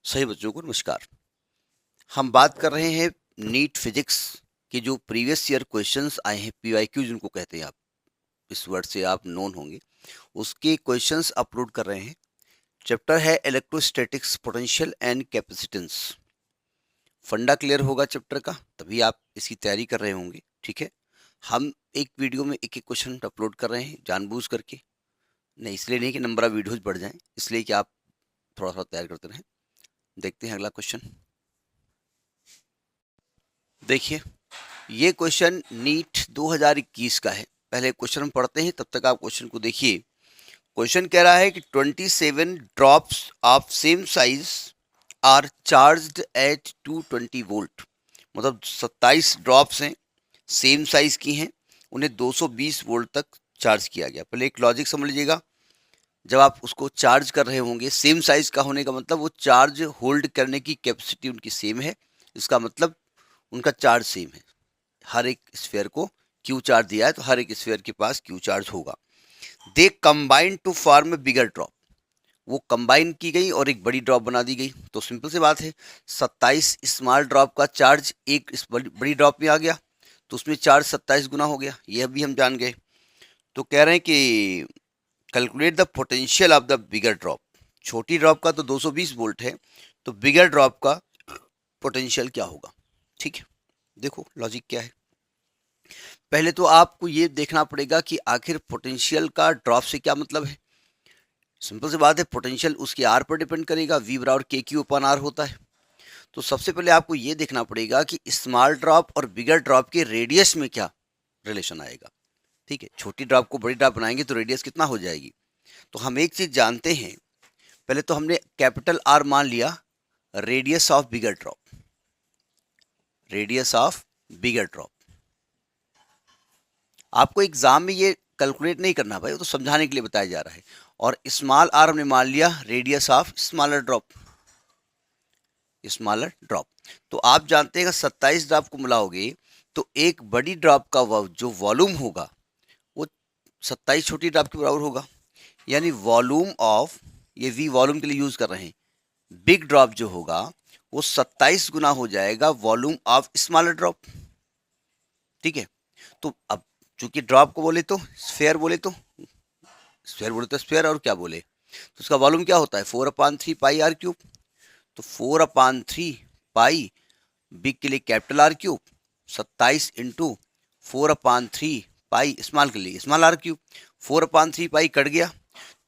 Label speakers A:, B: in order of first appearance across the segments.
A: सही बच्चों को नमस्कार। हम बात कर रहे हैं नीट फिजिक्स के जो प्रीवियस ईयर क्वेश्चंस आए हैं, पीवाईक्यू जिनको कहते हैं, आप इस वर्ड से आप नोन होंगे, उसके क्वेश्चंस अपलोड कर रहे हैं। चैप्टर है इलेक्ट्रोस्टैटिक्स, पोटेंशियल एंड कैपेसिटेंस। फंडा क्लियर होगा चैप्टर का तभी आप इसकी तैयारी कर रहे होंगे। ठीक है, हम एक वीडियो में एक एक क्वेश्चन अपलोड कर रहे हैं जानबूझ करके, नहीं इसलिए नहीं कि नंबर ऑफ वीडियोज बढ़ जाएं, इसलिए कि आप थोड़ा थोड़ा तैयार करते रहें। देखते हैं अगला क्वेश्चन। देखिए, ये क्वेश्चन नीट 2021 का है। पहले क्वेश्चन हम पढ़ते हैं, तब तक आप क्वेश्चन को देखिए। क्वेश्चन कह रहा है कि 27 drops of same size are charged at 220 volt. मतलब 27 ड्रॉप्स हैं, सेम साइज की हैं, उन्हें 220 वोल्ट तक चार्ज किया गया। पहले एक लॉजिक समझ लीजिएगा। जब आप उसको चार्ज कर रहे होंगे, सेम साइज का होने का मतलब वो चार्ज होल्ड करने की कैपेसिटी उनकी सेम है। इसका मतलब उनका चार्ज सेम है। हर एक स्फीयर को क्यू चार्ज दिया है तो हर एक स्फीयर के पास क्यू चार्ज होगा। They combine to form bigger drop. वो कंबाइन की गई और एक बड़ी ड्रॉप बना दी गई। तो सिंपल सी बात है, 27 स्मॉल ड्रॉप का चार्ज एक इस बड़ी ड्रॉप में आ गया, तो उसमें चार्ज 27 गुना हो गया। ये अभी हम जान गए। तो कह रहे हैं कि calculate the potential of the bigger drop. छोटी ड्रॉप का तो 220 वोल्ट है, तो बिगर ड्रॉप का पोटेंशियल क्या होगा। ठीक है, देखो लॉजिक क्या है। पहले तो आपको ये देखना पड़ेगा कि आखिर पोटेंशियल का ड्रॉप से क्या मतलब है। सिंपल सी बात है, पोटेंशियल उसके आर पर डिपेंड करेगा। वी बराबर के क्यू अपन आर होता है। तो सबसे पहले आपको ये देखना पड़ेगा कि स्मॉल ड्रॉप और बिगर ड्रॉप के रेडियस में क्या रिलेशन आएगा। ठीक है, छोटी ड्रॉप को बड़ी ड्रॉप बनाएंगे तो रेडियस कितना हो जाएगी। तो हम एक चीज जानते हैं, पहले तो हमने कैपिटल आर मान लिया, radius of bigger drop, radius of bigger drop. आपको एग्जाम में ये कैलकुलेट नहीं करना भाई, वो तो समझाने के लिए बताया जा रहा है। और स्मॉल आर हमने मान लिया radius of smaller drop, smaller drop. तो आप जानते हैं कि 27 ड्रॉप को मिलाओगे तो एक बड़ी ड्रॉप का जो वॉल्यूम होगा वो 27 छोटी ड्रॉप के बराबर होगा। यानी वॉल्यूम ऑफ, ये वी वॉल्यूम के लिए यूज कर रहे हैं, बिग ड्रॉप जो होगा वो 27 गुना हो जाएगा वॉल्यूम ऑफ स्मॉलर ड्रॉप। ठीक है, तो अब चूंकि ड्रॉप को बोले तो स्फेयर बोले तो स्फेयर बोले तो स्फेयर, और क्या बोले तो उसका वॉल्यूम क्या होता है 4/3 पाई आर क्यूब। तो 4/3 पाई, बिग के लिए capital R cube, 27 into 4/3 pi small के लिए small R cube. 4/3 pi cut गया,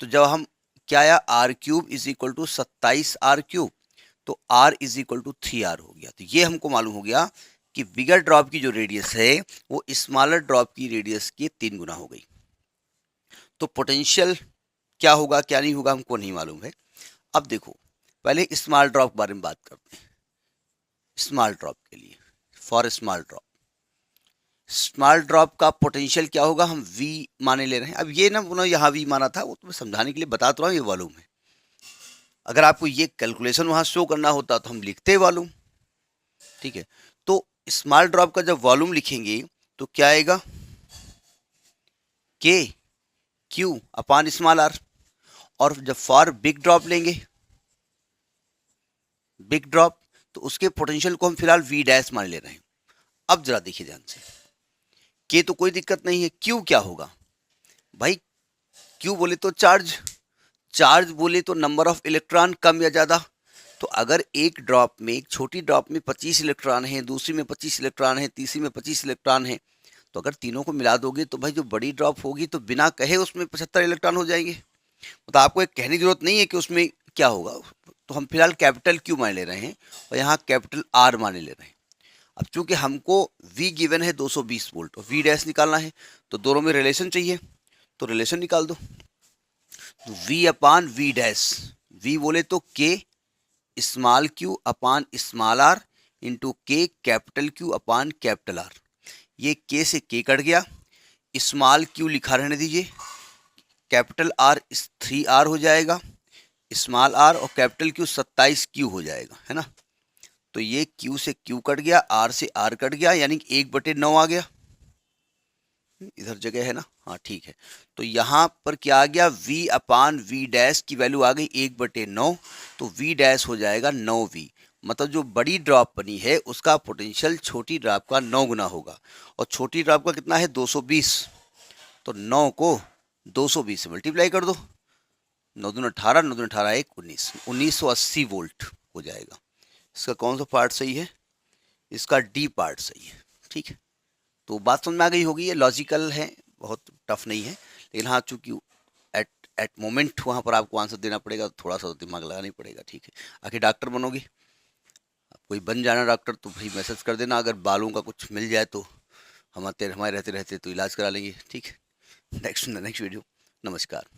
A: तो जब हम क्या आया R cube is equal to 27 R cube, तो R is equal to 3 R हो गया। तो ये हमको मालूम हो गया कि बिगर ड्रॉप की जो रेडियस है वो स्मॉलर ड्रॉप की रेडियस के 3 गुना हो गई। तो पोटेंशियल क्या होगा क्या नहीं होगा हमको नहीं मालूम है। अब देखो, पहले स्मॉल ड्रॉप के बारे में बात करते हैं। स्मॉल ड्रॉप के लिए, for small drop, small drop का पोटेंशियल क्या होगा, हम वी माने ले रहे हैं। अब ये ना उन्होंने यहाँ वी माना था, वो तो मैं समझाने के लिए बता तो रहा हूँ, ये वॉल्यूम है। अगर आपको ये कैलकुलेशन वहां शो करना होता तो हम लिखते वॉल्यूम। ठीक है, तो स्मॉल ड्रॉप का जब वॉल्यूम लिखेंगे तो क्या आएगा, के क्यू अपान स्मॉल आर। और जब फॉर बिग ड्रॉप लेंगे, बिग ड्रॉप, तो उसके पोटेंशियल को हम फिलहाल वी डैश मान ले रहे हैं। अब जरा देखिए ध्यान से, के तो कोई दिक्कत नहीं है, क्यू क्या होगा भाई। क्यू बोले तो चार्ज, चार्ज बोले तो नंबर ऑफ इलेक्ट्रॉन कम या ज्यादा। तो अगर एक ड्रॉप में, एक छोटी ड्रॉप में 25 इलेक्ट्रॉन है, दूसरी में 25 इलेक्ट्रॉन है, तीसरी में 25 इलेक्ट्रॉन है, तो अगर तीनों को मिला दोगे तो भाई जो बड़ी ड्रॉप होगी तो बिना कहे उसमें 75 इलेक्ट्रॉन हो जाएंगे। तो आपको एक कहने की जरूरत नहीं है कि उसमें क्या होगा। तो हम फिलहाल कैपिटल क्यू मान ले रहे हैं और यहाँ कैपिटल आर माने ले रहे हैं। अब चूंकि हमको V गिवन है 220 वोल्ट और V डैश निकालना है, तो दोनों में रिलेशन चाहिए, तो रिलेशन निकाल दो। तो V upon V dash, V बोले तो K small Q upon small R into K capital Q upon capital R. ये K से K कट गया, स्मॉल क्यू लिखा रहने दीजिए, कैपिटल आर 3R हो जाएगा, स्मॉल आर और कैपिटल क्यू 27Q हो जाएगा, है ना। तो ये Q से Q कट गया, R से R कट गया, यानी 1/9 आ गया। इधर जगह है ना, हाँ ठीक है। तो यहाँ पर क्या आ गया, v अपान वी डैश की वैल्यू आ गई 1/9, तो v डैश हो जाएगा 9v। मतलब जो बड़ी ड्रॉप बनी है उसका पोटेंशियल छोटी ड्रॉप का 9 गुना होगा, और छोटी ड्रॉप का कितना है 220, तो 9 को 220 से मल्टीप्लाई कर दो, 9 दूनी 18, 9 दूनी 18 1 19, 1980 वोल्ट हो जाएगा। इसका कौन सा पार्ट सही है, इसका डी पार्ट सही है, ठीक है। तो बात समझ में आ गई होगी, ये लॉजिकल है, बहुत टफ नहीं है, लेकिन हाँ चूंकि एट एट मोमेंट वहाँ पर आपको आंसर देना पड़ेगा, तो थोड़ा सा तो दिमाग लगाना ही पड़ेगा, ठीक है। आखिर डॉक्टर बनोगे, कोई बन जाना डॉक्टर तो भाई मैसेज कर देना, अगर बालों का कुछ मिल जाए तो हमारे रहते रहते तो इलाज करा लेंगे, ठीक है। नेक्स्ट वीडियो, नमस्कार।